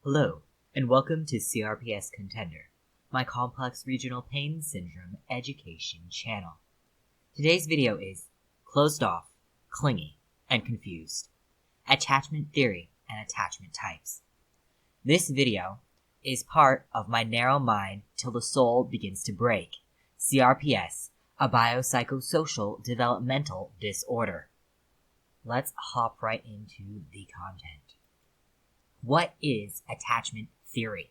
Hello, and welcome to CRPS Contender, my complex regional pain syndrome education channel. Today's video is Closed Off, Clingy, and Confused, Attachment Theory and Attachment Types. This video is part of my Narrow Mind Till the Soul Begins to Break, CRPS, a Biopsychosocial Developmental Disorder. Let's hop right into the content. What is attachment theory?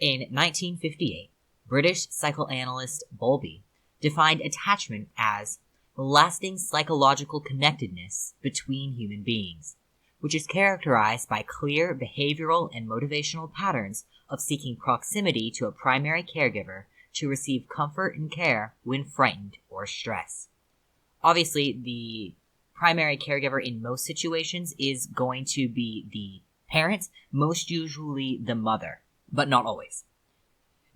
In 1958, British psychoanalyst Bowlby defined attachment as lasting psychological connectedness between human beings, which is characterized by clear behavioral and motivational patterns of seeking proximity to a primary caregiver to receive comfort and care when frightened or stressed. Obviously, the primary caregiver in most situations is going to be the parents, most usually the mother, but not always.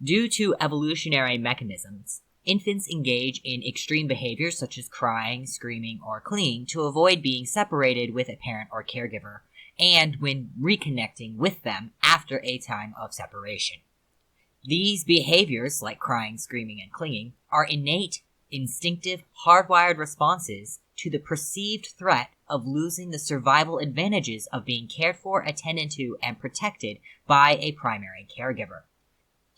Due to evolutionary mechanisms, infants engage in extreme behaviors such as crying, screaming, or clinging to avoid being separated with a parent or caregiver, and when reconnecting with them after a time of separation. These behaviors, like crying, screaming, and clinging, are innate, instinctive, hardwired responses to the perceived threat of losing the survival advantages of being cared for, attended to, and protected by a primary caregiver.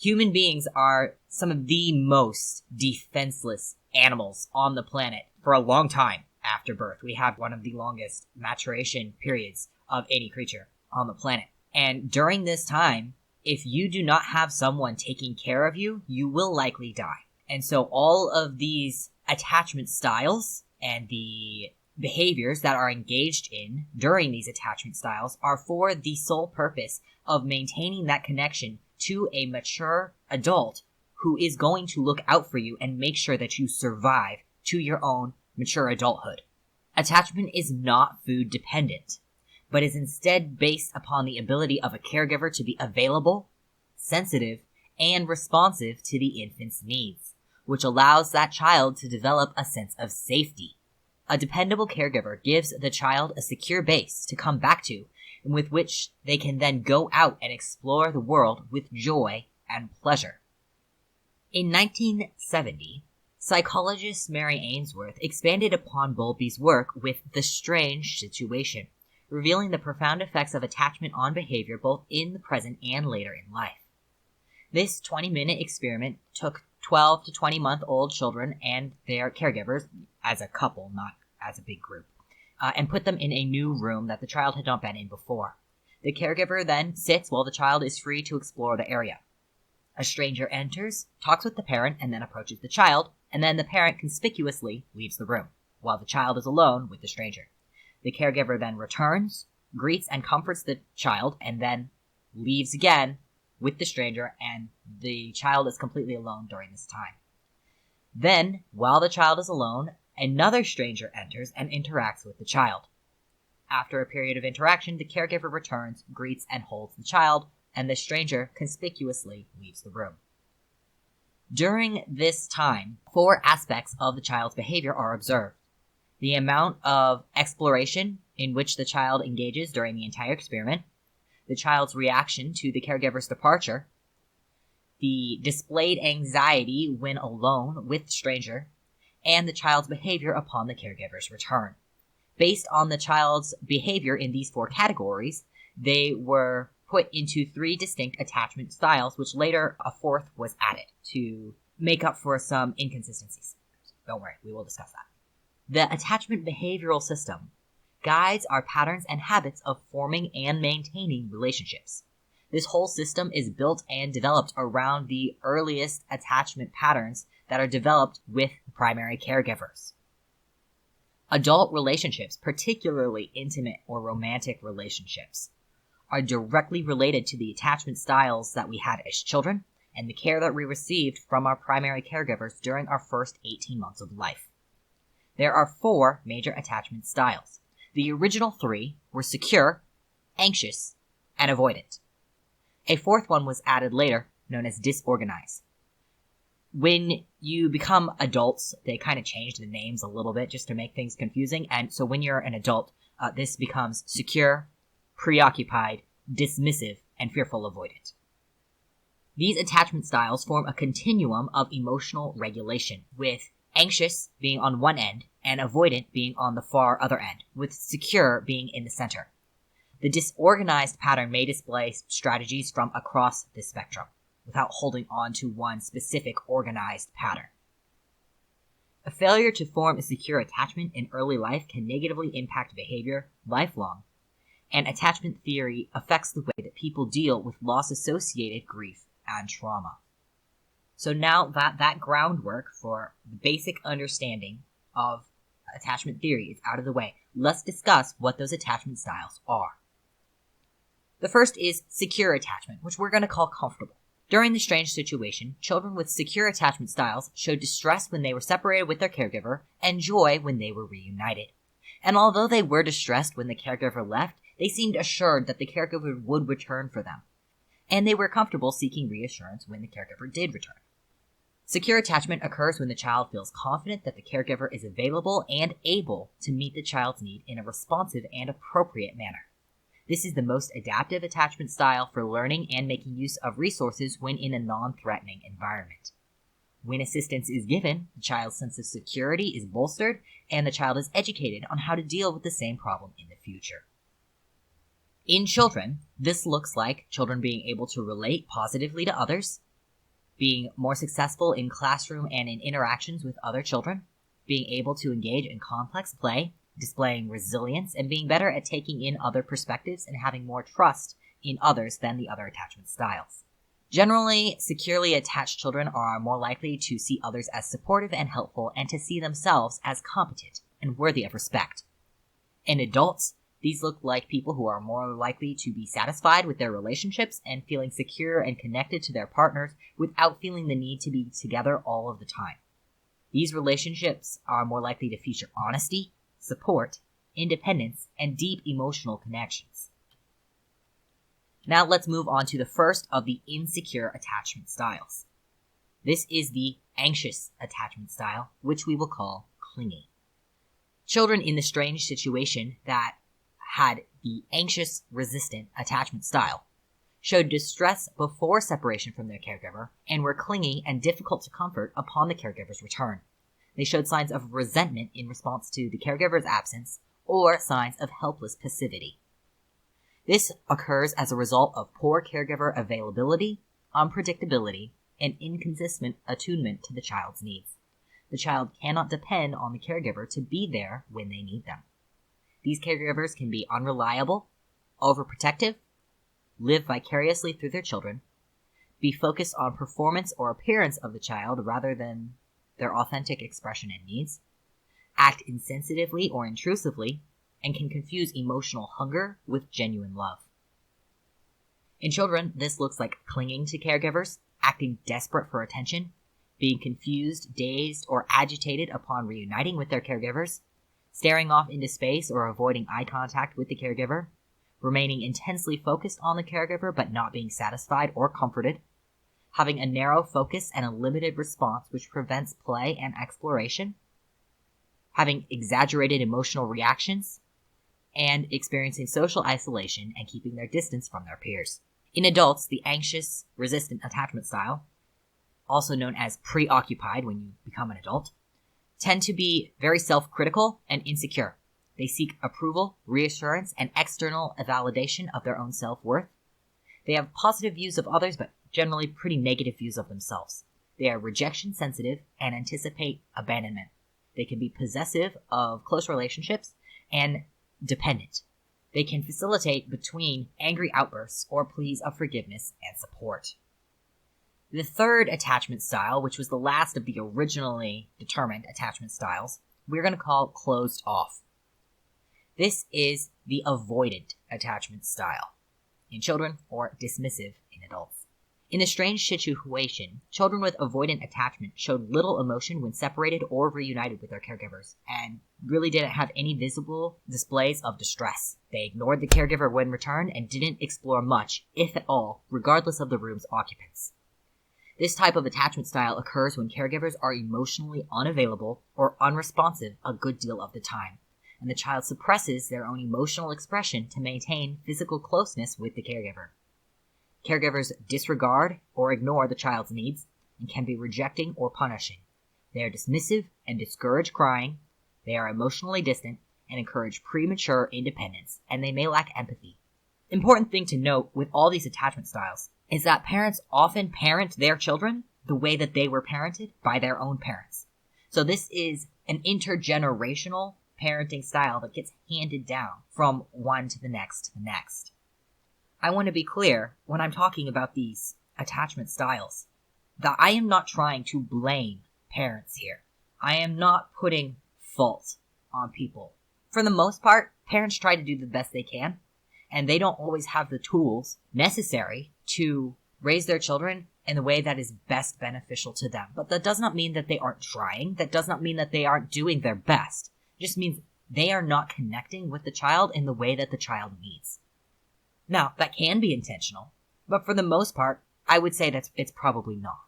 Human beings are some of the most defenseless animals on the planet for a long time after birth. We have one of the longest maturation periods of any creature on the planet. And during this time, if you do not have someone taking care of you, you will likely die. And so all of these attachment styles and the behaviors that are engaged in during these attachment styles are for the sole purpose of maintaining that connection to a mature adult who is going to look out for you and make sure that you survive to your own mature adulthood. Attachment is not food dependent, but is instead based upon the ability of a caregiver to be available, sensitive, and responsive to the infant's needs, which allows that child to develop a sense of safety. A dependable caregiver gives the child a secure base to come back to, and with which they can then go out and explore the world with joy and pleasure. In 1970, psychologist Mary Ainsworth expanded upon Bowlby's work with The Strange Situation, revealing the profound effects of attachment on behavior both in the present and later in life. This 20-minute experiment took 12 to 20-month-old children and their caregivers as a couple, not as a big group, and put them in a new room that the child had not been in before. The caregiver then sits while the child is free to explore the area. A stranger enters, talks with the parent, and then approaches the child, and then the parent conspicuously leaves the room, while the child is alone with the stranger. The caregiver then returns, greets and comforts the child, and then leaves again with the stranger, and the child is completely alone during this time. Then, while the child is alone, another stranger enters and interacts with the child. After a period of interaction, the caregiver returns, greets, and holds the child, and the stranger conspicuously leaves the room. During this time, 4 aspects of the child's behavior are observed: the amount of exploration in which the child engages during the entire experiment, the child's reaction to the caregiver's departure, the displayed anxiety when alone with the stranger, and the child's behavior upon the caregiver's return. Based on the child's behavior in these 4 categories, they were put into 3 distinct attachment styles, which later a 4th was added to make up for some inconsistencies. Don't worry, we will discuss that. The attachment behavioral system guides our patterns and habits of forming and maintaining relationships. This whole system is built and developed around the earliest attachment patterns that are developed with primary caregivers. Adult relationships, particularly intimate or romantic relationships, are directly related to the attachment styles that we had as children and the care that we received from our primary caregivers during our first 18 months of life. There are 4 major attachment styles. The original 3 were secure, anxious, and avoidant. A 4th one was added later, known as disorganized. When you become adults, they kind of change the names a little bit just to make things confusing. And so when you're an adult, this becomes secure, preoccupied, dismissive, and fearful-avoidant. These attachment styles form a continuum of emotional regulation, with anxious being on one end and avoidant being on the far other end, with secure being in the center. The disorganized pattern may display strategies from across the spectrum, without holding on to one specific organized pattern. A failure to form a secure attachment in early life can negatively impact behavior lifelong, and attachment theory affects the way that people deal with loss-associated grief and trauma. So now that groundwork for the basic understanding of attachment theory is out of the way, let's discuss what those attachment styles are. The first is secure attachment, which we're going to call comfortable. During the strange situation, children with secure attachment styles showed distress when they were separated with their caregiver and joy when they were reunited. And although they were distressed when the caregiver left, they seemed assured that the caregiver would return for them, and they were comfortable seeking reassurance when the caregiver did return. Secure attachment occurs when the child feels confident that the caregiver is available and able to meet the child's need in a responsive and appropriate manner. This is the most adaptive attachment style for learning and making use of resources when in a non-threatening environment. When assistance is given, the child's sense of security is bolstered, and the child is educated on how to deal with the same problem in the future. In children, this looks like children being able to relate positively to others, being more successful in classroom and in interactions with other children, being able to engage in complex play, displaying resilience, and being better at taking in other perspectives and having more trust in others than the other attachment styles. Generally, securely attached children are more likely to see others as supportive and helpful and to see themselves as competent and worthy of respect. In adults, these look like people who are more likely to be satisfied with their relationships and feeling secure and connected to their partners without feeling the need to be together all of the time. These relationships are more likely to feature honesty, support, independence, and deep emotional connections. Now let's move on to the first of the insecure attachment styles. This is the anxious attachment style, which we will call clingy. Children in the strange situation that had the anxious resistant attachment style showed distress before separation from their caregiver and were clingy and difficult to comfort upon the caregiver's return. They showed signs of resentment in response to the caregiver's absence or signs of helpless passivity. This occurs as a result of poor caregiver availability, unpredictability, and inconsistent attunement to the child's needs. The child cannot depend on the caregiver to be there when they need them. These caregivers can be unreliable, overprotective, live vicariously through their children, be focused on performance or appearance of the child rather than their authentic expression and needs, act insensitively or intrusively, and can confuse emotional hunger with genuine love. In children, this looks like clinging to caregivers, acting desperate for attention, being confused, dazed, or agitated upon reuniting with their caregivers, staring off into space or avoiding eye contact with the caregiver, remaining intensely focused on the caregiver but not being satisfied or comforted, having a narrow focus and a limited response which prevents play and exploration, having exaggerated emotional reactions, and experiencing social isolation and keeping their distance from their peers. In adults, the anxious, resistant attachment style, also known as preoccupied when you become an adult, tend to be very self-critical and insecure. They seek approval, reassurance, and external validation of their own self-worth. They have positive views of others, but generally pretty negative views of themselves. They are rejection sensitive and anticipate abandonment. They can be possessive of close relationships and dependent. They can facilitate between angry outbursts or pleas of forgiveness and support. The third attachment style, which was the last of the originally determined attachment styles, we're going to call closed off. This is the avoidant attachment style in children or dismissive in adults. In a strange situation, children with avoidant attachment showed little emotion when separated or reunited with their caregivers and really didn't have any visible displays of distress. They ignored the caregiver when returned and didn't explore much, if at all, regardless of the room's occupants. This type of attachment style occurs when caregivers are emotionally unavailable or unresponsive a good deal of the time, and the child suppresses their own emotional expression to maintain physical closeness with the caregiver. Caregivers disregard or ignore the child's needs and can be rejecting or punishing. They are dismissive and discourage crying. They are emotionally distant and encourage premature independence, and they may lack empathy. Important thing to note with all these attachment styles is that parents often parent their children the way that they were parented by their own parents. So this is an intergenerational parenting style that gets handed down from one to the next. I want to be clear when I'm talking about these attachment styles that I am not trying to blame parents here. I am not putting fault on people. For the most part, parents try to do the best they can, and they don't always have the tools necessary to raise their children in the way that is best beneficial to them. But that does not mean that they aren't trying. That does not mean that they aren't doing their best. It just means they are not connecting with the child in the way that the child needs. Now, that can be intentional, but for the most part, I would say that it's probably not.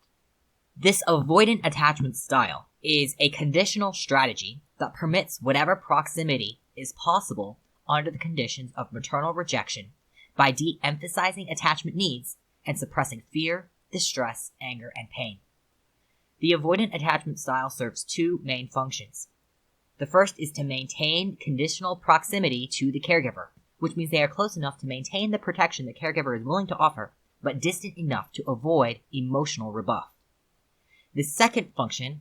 This avoidant attachment style is a conditional strategy that permits whatever proximity is possible under the conditions of maternal rejection by de-emphasizing attachment needs and suppressing fear, distress, anger, and pain. The avoidant attachment style serves two main functions. The first is to maintain conditional proximity to the caregiver, which means they are close enough to maintain the protection the caregiver is willing to offer, but distant enough to avoid emotional rebuff. The second function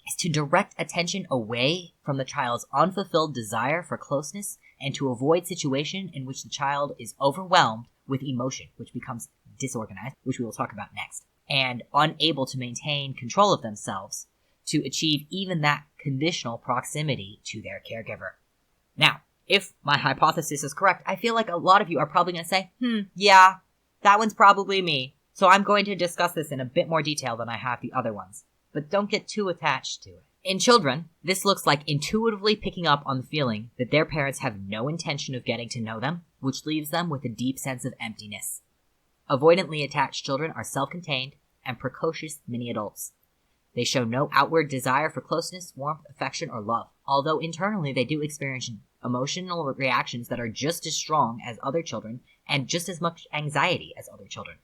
is to direct attention away from the child's unfulfilled desire for closeness and to avoid situations in which the child is overwhelmed with emotion, which becomes disorganized, which we will talk about next, and unable to maintain control of themselves to achieve even that conditional proximity to their caregiver. Now, if my hypothesis is correct, I feel like a lot of you are probably going to say, yeah, that one's probably me. So I'm going to discuss this in a bit more detail than I have the other ones. But don't get too attached to it. In children, this looks like intuitively picking up on the feeling that their parents have no intention of getting to know them, which leaves them with a deep sense of emptiness. Avoidantly attached children are self-contained and precocious mini-adults. They show no outward desire for closeness, warmth, affection, or love, although internally they do experience emotional reactions that are just as strong as other children and just as much anxiety as other children.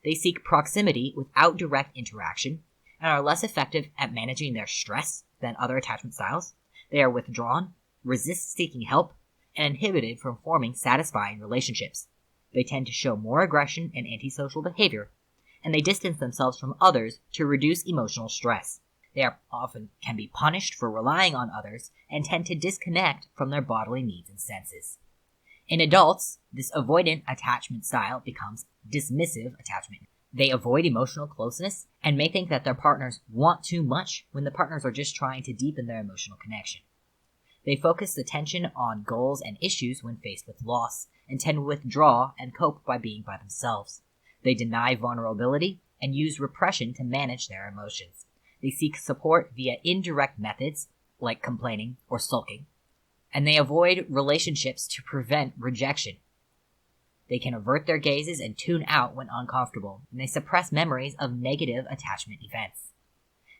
They seek proximity without direct interaction and are less effective at managing their stress than other attachment styles. They are withdrawn, resist seeking help, and inhibited from forming satisfying relationships. They tend to show more aggression and antisocial behavior, and they distance themselves from others to reduce emotional stress. They often can be punished for relying on others and tend to disconnect from their bodily needs and senses. In adults, this avoidant attachment style becomes dismissive attachment. They avoid emotional closeness and may think that their partners want too much when the partners are just trying to deepen their emotional connection. They focus attention on goals and issues when faced with loss and tend to withdraw and cope by being by themselves. They deny vulnerability and use repression to manage their emotions. They seek support via indirect methods like complaining or sulking, and they avoid relationships to prevent rejection. They can avert their gazes and tune out when uncomfortable, and they suppress memories of negative attachment events.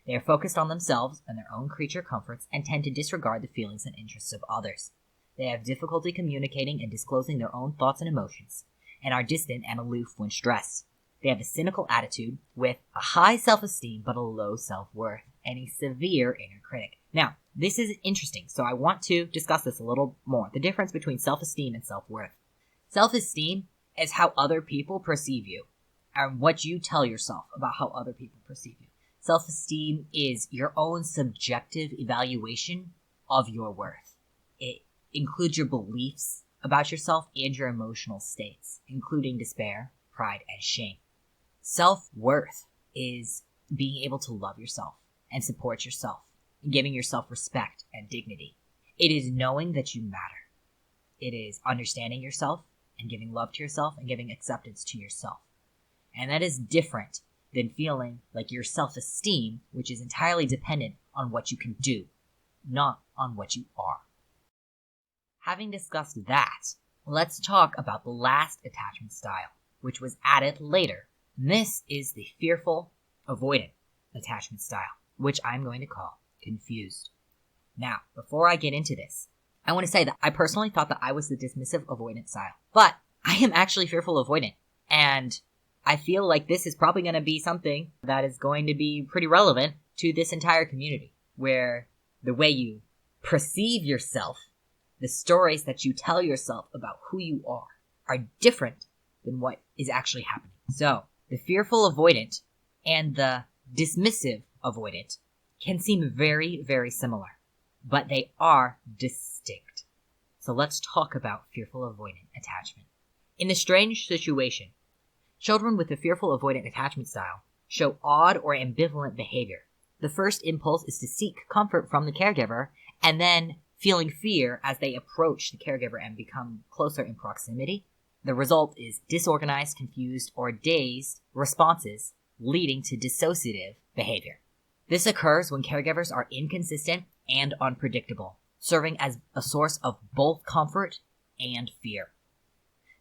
They are focused on themselves and their own creature comforts and tend to disregard the feelings and interests of others. They have difficulty communicating and disclosing their own thoughts and emotions, and are distant and aloof when stressed. They have a cynical attitude with a high self-esteem but a low self-worth, and a severe inner critic. Now, this is interesting, so I want to discuss this a little more. The difference between self-esteem and self-worth. Self-esteem is how other people perceive you, and what you tell yourself about how other people perceive you. Self-esteem is your own subjective evaluation of your worth. It includes your beliefs about yourself and your emotional states, including despair, pride, and shame. Self-worth is being able to love yourself and support yourself, and giving yourself respect and dignity. It is knowing that you matter. It is understanding yourself and giving love to yourself and giving acceptance to yourself. And that is different than feeling like your self-esteem, which is entirely dependent on what you can do, not on what you are. Having discussed that, let's talk about the last attachment style, which was added later. And this is the fearful-avoidant attachment style, which I'm going to call confused. Now, before I get into this, I want to say that I personally thought that I was the dismissive avoidant style, but I am actually fearful avoidant, and I feel like this is probably going to be something that is going to be pretty relevant to this entire community, where the way you perceive yourself, the stories that you tell yourself about who you are different than what is actually happening. So, the fearful avoidant and the dismissive avoidant can seem very, very similar, but they are distinct. So let's talk about fearful avoidant attachment. In a strange situation, children with a fearful avoidant attachment style show odd or ambivalent behavior. The first impulse is to seek comfort from the caregiver, and then feeling fear as they approach the caregiver and become closer in proximity. The result is disorganized, confused, or dazed responses leading to dissociative behavior. This occurs when caregivers are inconsistent and unpredictable, serving as a source of both comfort and fear.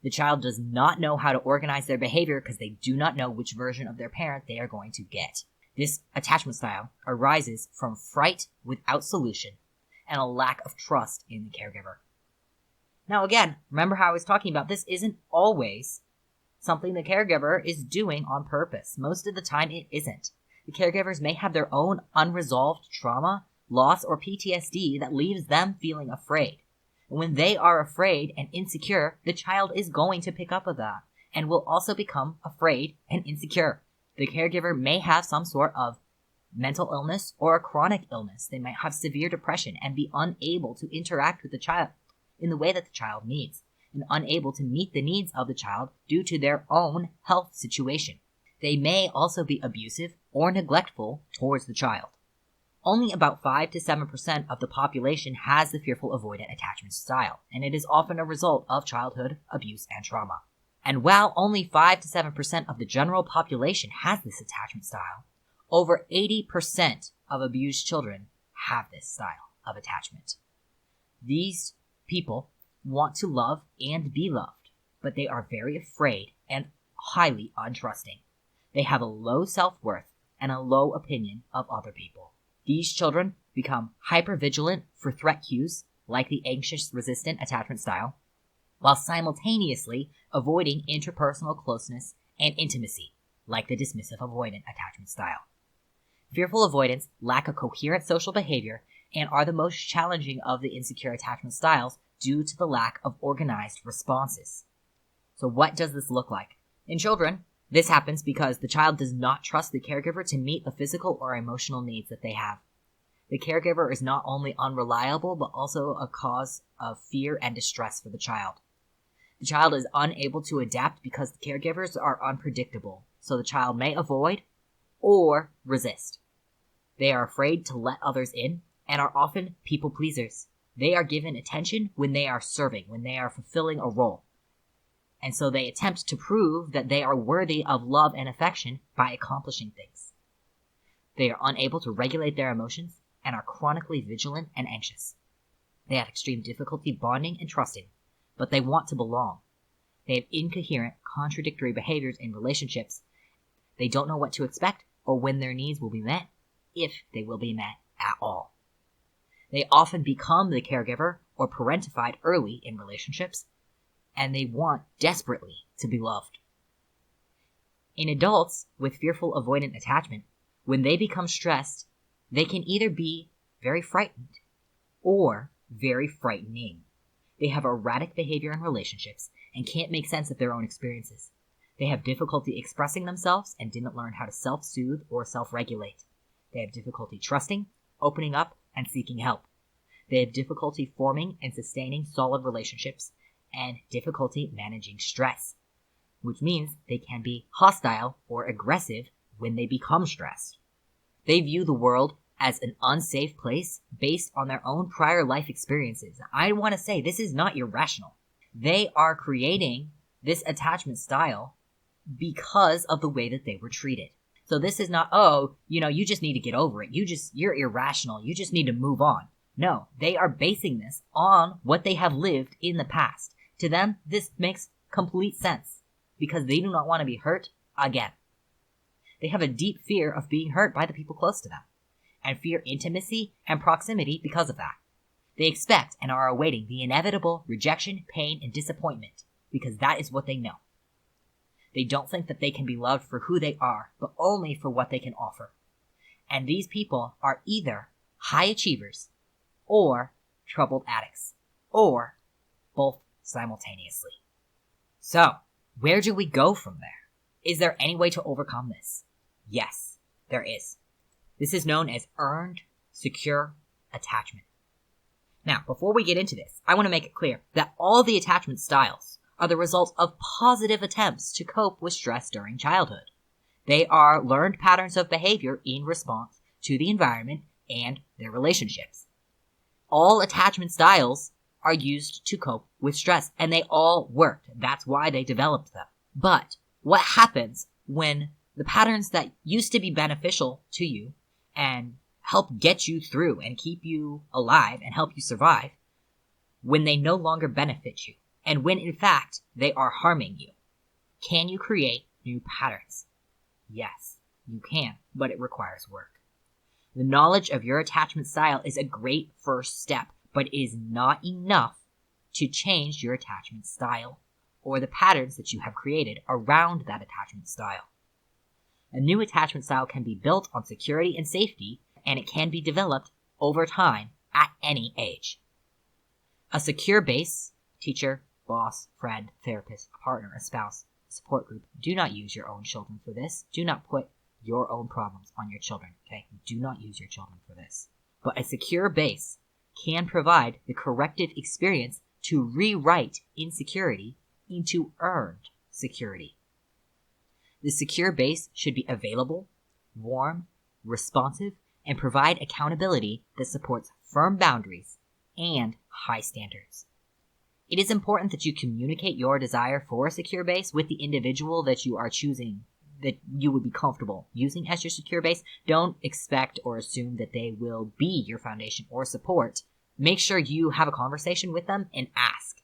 The child does not know how to organize their behavior because they do not know which version of their parent they are going to get. This attachment style arises from fright without solution and a lack of trust in the caregiver. Now again, remember how I was talking about this isn't always something the caregiver is doing on purpose. Most of the time it isn't. The caregivers may have their own unresolved trauma, loss, or PTSD that leaves them feeling afraid. And when they are afraid and insecure, the child is going to pick up on that and will also become afraid and insecure. The caregiver may have some sort of mental illness or a chronic illness. They might have severe depression and be unable to interact with the child in the way that the child needs, and unable to meet the needs of the child due to their own health situation. They may also be abusive or neglectful towards the child. Only about 5 to 7% of the population has the fearful avoidant attachment style, and it is often a result of childhood abuse and trauma. And while only 5 to 7% of the general population has this attachment style, over 80% of abused children have this style of attachment. These people want to love and be loved, but they are very afraid and highly untrusting. They have a low self-worth and a low opinion of other people. These children become hypervigilant for threat cues, like the anxious-resistant attachment style, while simultaneously avoiding interpersonal closeness and intimacy, like the dismissive avoidant attachment style. Fearful avoidants lack a coherent social behavior and are the most challenging of the insecure attachment styles due to the lack of organized responses. So what does this look like? In children, this happens because the child does not trust the caregiver to meet the physical or emotional needs that they have. The caregiver is not only unreliable, but also a cause of fear and distress for the child. The child is unable to adapt because the caregivers are unpredictable, so the child may avoid or resist. They are afraid to let others in and are often people pleasers. They are given attention when they are serving, when they are fulfilling a role. And so they attempt to prove that they are worthy of love and affection by accomplishing things. They are unable to regulate their emotions and are chronically vigilant and anxious. They have extreme difficulty bonding and trusting, but they want to belong. They have incoherent, contradictory behaviors in relationships. They don't know what to expect or when their needs will be met, if they will be met at all. They often become the caregiver or parentified early in relationships, and they want desperately to be loved. In adults with fearful avoidant attachment, when they become stressed, they can either be very frightened or very frightening. They have erratic behavior in relationships and can't make sense of their own experiences. They have difficulty expressing themselves and didn't learn how to self-soothe or self-regulate. They have difficulty trusting, opening up, and seeking help. They have difficulty forming and sustaining solid relationships and difficulty managing stress, which means they can be hostile or aggressive when they become stressed. They view the world as an unsafe place based on their own prior life experiences. I want to say this is not irrational. They are creating this attachment style because of the way that they were treated. So this is not, you just need to get over it. You're irrational. You just need to move on. No, they are basing this on what they have lived in the past. To them, this makes complete sense because they do not want to be hurt again. They have a deep fear of being hurt by the people close to them and fear intimacy and proximity because of that. They expect and are awaiting the inevitable rejection, pain, and disappointment because that is what they know. They don't think that they can be loved for who they are, but only for what they can offer. And these people are either high achievers or troubled addicts, or both simultaneously. So, where do we go from there? Is there any way to overcome this? Yes, there is. This is known as earned secure attachment. Now, before we get into this, I want to make it clear that all the attachment styles are the result of positive attempts to cope with stress during childhood. They are learned patterns of behavior in response to the environment and their relationships. All attachment styles are used to cope with stress, and they all worked. That's why they developed them. But what happens when the patterns that used to be beneficial to you and help get you through and keep you alive and help you survive, when they no longer benefit you, and when in fact they are harming you? Can you create new patterns? Yes, you can, but it requires work. The knowledge of your attachment style is a great first step, but is not enough to change your attachment style or the patterns that you have created around that attachment style. A new attachment style can be built on security and safety, and it can be developed over time at any age. A secure base, teacher, boss, friend, therapist, partner, a spouse, support group. Do not use your own children for this. Do not put your own problems on your children, okay? Do not use your children for this. But a secure base can provide the corrective experience to rewrite insecurity into earned security. The secure base should be available, warm, responsive, and provide accountability that supports firm boundaries and high standards. It is important that you communicate your desire for a secure base with the individual that you are choosing, that you would be comfortable using as your secure base. Don't expect or assume that they will be your foundation or support. Make sure you have a conversation with them and ask.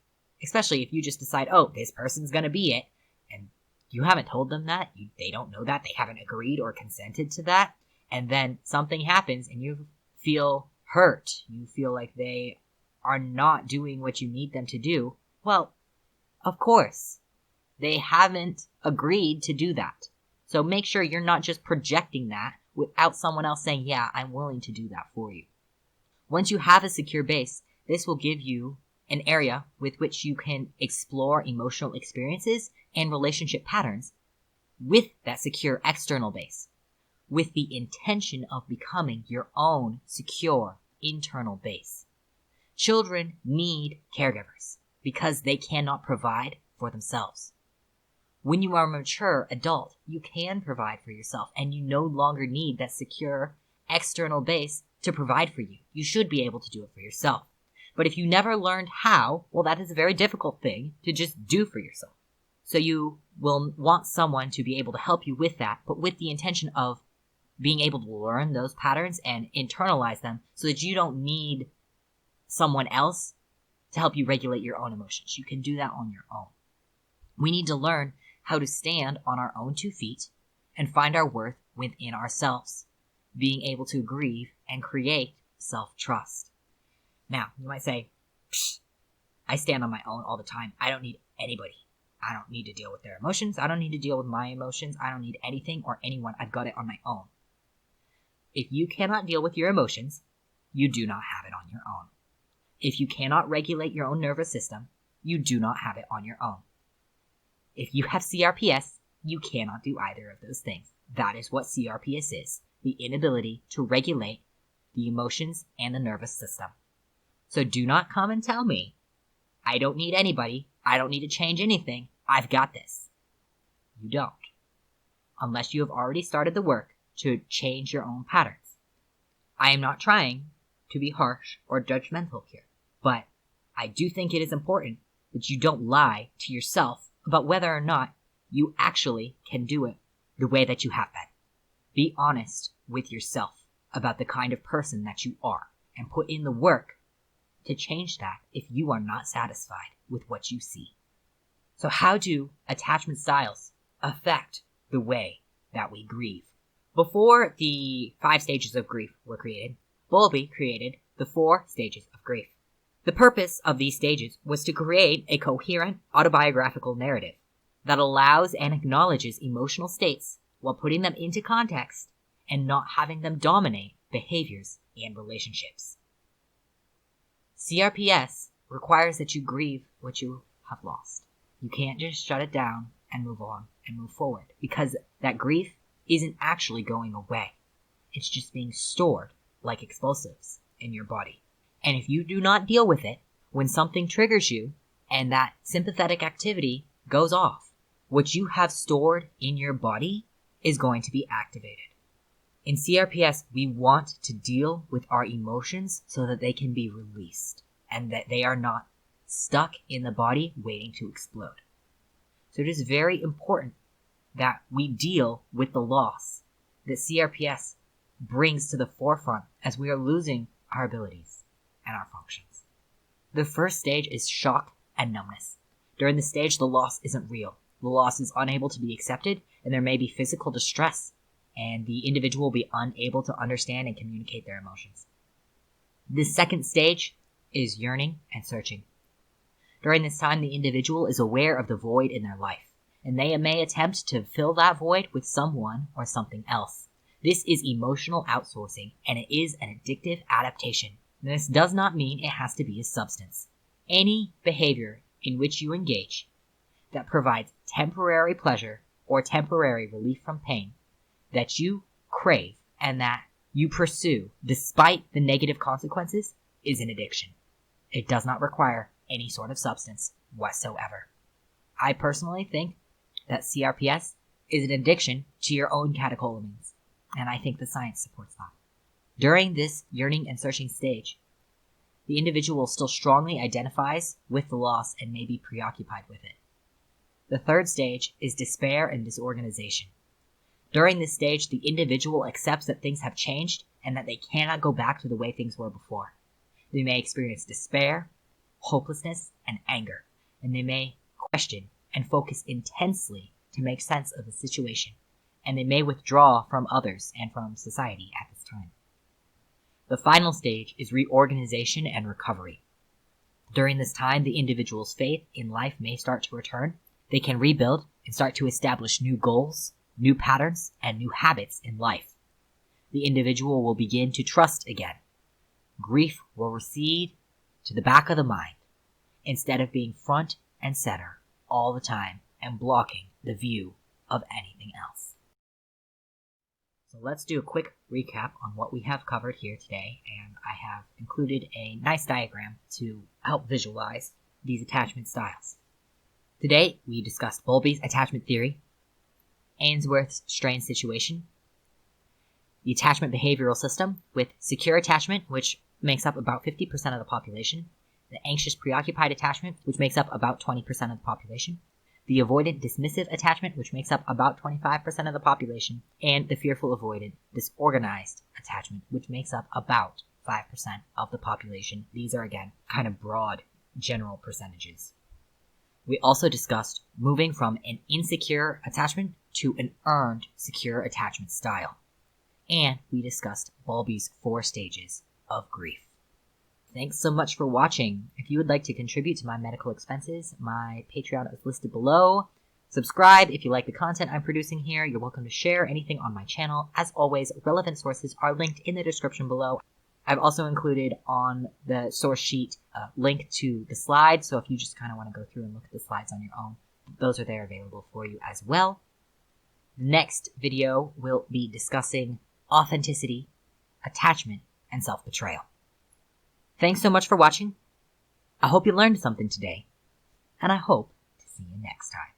Especially if you just decide, oh, this person's gonna be it, and you haven't told them that, they don't know that, they haven't agreed or consented to that, and then something happens and you feel hurt, you feel like they are not doing what you need them to do. Well, of course, they haven't agreed to do that. So make sure you're not just projecting that without someone else saying, yeah, I'm willing to do that for you. Once you have a secure base, this will give you an area with which you can explore emotional experiences and relationship patterns with that secure external base, with the intention of becoming your own secure internal base. Children need caregivers because they cannot provide for themselves. When you are a mature adult, you can provide for yourself, and you no longer need that secure external base to provide for you. You should be able to do it for yourself. But if you never learned how, well, that is a very difficult thing to just do for yourself. So you will want someone to be able to help you with that, but with the intention of being able to learn those patterns and internalize them so that you don't need someone else to help you regulate your own emotions. You can do that on your own. We need to learn how to stand on our own 2 feet and find our worth within ourselves, being able to grieve and create self-trust. Now, you might say, I stand on my own all the time. I don't need anybody. I don't need to deal with their emotions. I don't need to deal with my emotions. I don't need anything or anyone. I've got it on my own. If you cannot deal with your emotions, you do not have it on your own. If you cannot regulate your own nervous system, you do not have it on your own. If you have CRPS, you cannot do either of those things. That is what CRPS is, the inability to regulate the emotions and the nervous system. So do not come and tell me, I don't need anybody, I don't need to change anything, I've got this. You don't. Unless you have already started the work to change your own patterns. I am not trying to be harsh or judgmental here, but I do think it is important that you don't lie to yourself about whether or not you actually can do it the way that you have been. Be honest with yourself about the kind of person that you are and put in the work to change that if you are not satisfied with what you see. So how do attachment styles affect the way that we grieve? Before the 5 stages of grief were created, Bowlby created the 4 stages of grief. The purpose of these stages was to create a coherent autobiographical narrative that allows and acknowledges emotional states while putting them into context and not having them dominate behaviors and relationships. CRPS requires that you grieve what you have lost. You can't just shut it down and move on and move forward, because that grief isn't actually going away. It's just being stored like explosives in your body. And if you do not deal with it, when something triggers you and that sympathetic activity goes off, what you have stored in your body is going to be activated. In CRPS, we want to deal with our emotions so that they can be released and that they are not stuck in the body waiting to explode. So it is very important that we deal with the loss that CRPS brings to the forefront as we are losing our abilities and our functions. The first stage is shock and numbness. During this stage, the loss isn't real. The loss is unable to be accepted, and there may be physical distress, and the individual will be unable to understand and communicate their emotions. The second stage is yearning and searching. During this time, the individual is aware of the void in their life, and they may attempt to fill that void with someone or something else. This is emotional outsourcing, and it is an addictive adaptation. This does not mean it has to be a substance. Any behavior in which you engage that provides temporary pleasure or temporary relief from pain that you crave and that you pursue despite the negative consequences is an addiction. It does not require any sort of substance whatsoever. I personally think that CRPS is an addiction to your own catecholamines, and I think the science supports that. During this yearning and searching stage, the individual still strongly identifies with the loss and may be preoccupied with it. The third stage is despair and disorganization. During this stage, the individual accepts that things have changed and that they cannot go back to the way things were before. They may experience despair, hopelessness, and anger, and they may question and focus intensely to make sense of the situation, and they may withdraw from others and from society at this time. The final stage is reorganization and recovery. During this time, the individual's faith in life may start to return. They can rebuild and start to establish new goals, new patterns, and new habits in life. The individual will begin to trust again. Grief will recede to the back of the mind instead of being front and center all the time and blocking the view of anything else. So let's do a quick recap on what we have covered here today, and I have included a nice diagram to help visualize these attachment styles. Today, we discussed Bowlby's attachment theory, Ainsworth's strain situation, the attachment behavioral system with secure attachment, which makes up about 50% of the population, the anxious preoccupied attachment, which makes up about 20% of the population, the avoidant dismissive attachment, which makes up about 25% of the population, and the fearful-avoidant disorganized attachment, which makes up about 5% of the population. These are, again, kind of broad, general percentages. We also discussed moving from an insecure attachment to an earned secure attachment style. And we discussed Bowlby's 4 stages of grief. Thanks so much for watching. If you would like to contribute to my medical expenses, my Patreon is listed below. Subscribe if you like the content I'm producing here. You're welcome to share anything on my channel. As always, relevant sources are linked in the description below. I've also included on the source sheet a link to the slides, so if you just kind of want to go through and look at the slides on your own, those are there available for you as well. Next video, we'll be discussing authenticity, attachment, and self-betrayal. Thanks so much for watching. I hope you learned something today, and I hope to see you next time.